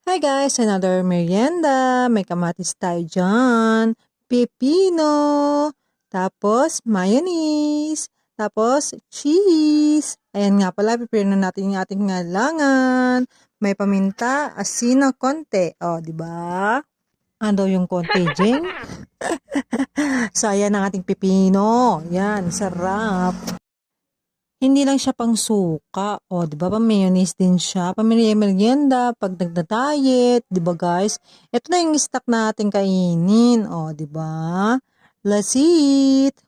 Hi guys, another merienda. May kamatis tayo dyan. Pepino. Tapos, mayonnaise. Tapos, cheese. Ayan nga pala, pipirino natin yung ating ngalangan. May paminta, asin na konti. O, di ba? Ano yung konti, Jing? So, ayan ang ating pepino. Yan, sarap. Hindi lang siya pang suka. O, di ba? Pang mayonnaise din siya. Pang merienda, pag nagda-diet. Di ba, guys? Ito na yung stock natin kainin. O, di ba? Let's eat!